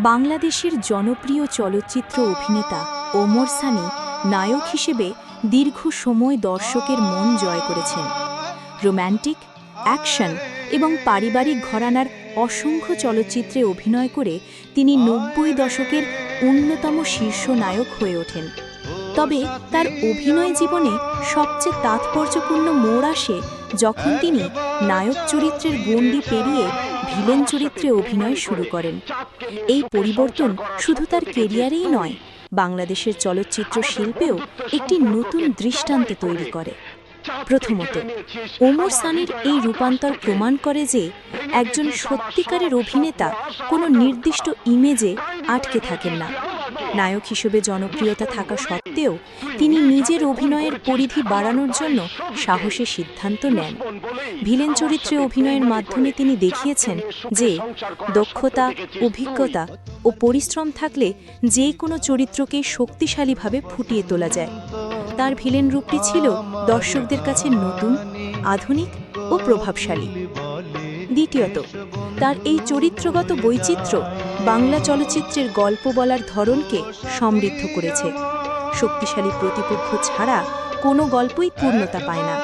বাংলাদেশের জনপ্রিয় চলচ্চিত্র অভিনেতা ওমর সানি নায়ক হিসেবে দীর্ঘ সময় দর্শকের মন জয় করেছেন। রোম্যান্টিক, অ্যাকশন এবং পারিবারিক ঘরানার অসংখ্য চলচ্চিত্রে অভিনয় করে তিনি ৯০ দশকের অন্যতম শীর্ষ নায়ক হয়ে ওঠেন। তবে তার অভিনয় জীবনে সবচেয়ে তাৎপর্যপূর্ণ মোড় আসে যখন তিনি নায়ক চরিত্রের গণ্ডি পেরিয়ে ভিলেন চরিত্রে অভিনয় শুরু করেন। এই পরিবর্তন শুধু তার কেরিয়ারেই নয়, বাংলাদেশের চলচ্চিত্র শিল্পেও একটি নতুন দৃষ্টান্ত তৈরি করে। প্রথমত, ওমর সানির এই রূপান্তর প্রমাণ করে যে একজন সত্যিকারের অভিনেতা কোনো নির্দিষ্ট ইমেজে আটকে থাকেন না। নায়ক হিসেবে জনপ্রিয়তা থাকা সত্ত্বেও তিনি নিজের অভিনয়ের পরিধি বাড়ানোর জন্য সাহসী সিদ্ধান্ত নেন। ভিলেন চরিত্রে অভিনয়ের মাধ্যমে তিনি দেখিয়েছেন যে দক্ষতা, অভিজ্ঞতা ও পরিশ্রম থাকলে যে কোনো চরিত্রকে শক্তিশালীভাবে ফুটিয়ে তোলা যায়। তার ভিলেন রূপটি ছিল দর্শকদের কাছে নতুন, আধুনিক ও প্রভাবশালী। দ্বিতীয়ত, তার এই চরিত্রগত বৈচিত্র্য বাংলা চলচ্চিত্রের গল্প বলার ধরনকে সমৃদ্ধ করেছে। শক্তিশালী প্রতিপক্ষ ছাড়া কোনো গল্পই পূর্ণতা পায় না,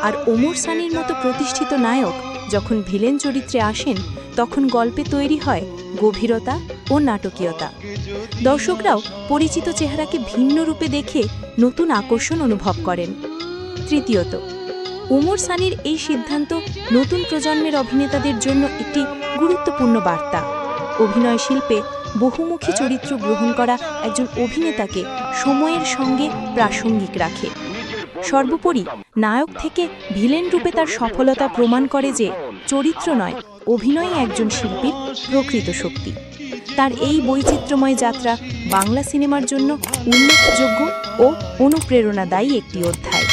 আর ওমর সানির মতো প্রতিষ্ঠিত নায়ক যখন ভিলেন চরিত্রে আসেন তখন গল্পে তৈরি হয় গভীরতা ও নাটকীয়তা। দর্শকরাও পরিচিত চেহারাকে ভিন্ন রূপে দেখে নতুন আকর্ষণ অনুভব করেন। তৃতীয়ত, ওমর সানির এই সিদ্ধান্ত নতুন প্রজন্মের অভিনেতাদের জন্য একটি গুরুত্বপূর্ণ বার্তা। অভিনয় শিল্পে বহুমুখী চরিত্র গ্রহণ করা একজন অভিনেতাকে সময়ের সঙ্গে প্রাসঙ্গিক রাখে। সর্বোপরি, নায়ক থেকে ভিলেন রূপে তার সফলতা প্রমাণ করে যে চরিত্র নয়, অভিনয় একজন শিল্পীর প্রকৃত শক্তি। তার এই বৈচিত্র্যময় যাত্রা বাংলা সিনেমার জন্য উল্লেখযোগ্য ও অনুপ্রেরণাদায়ী একটি অধ্যায়।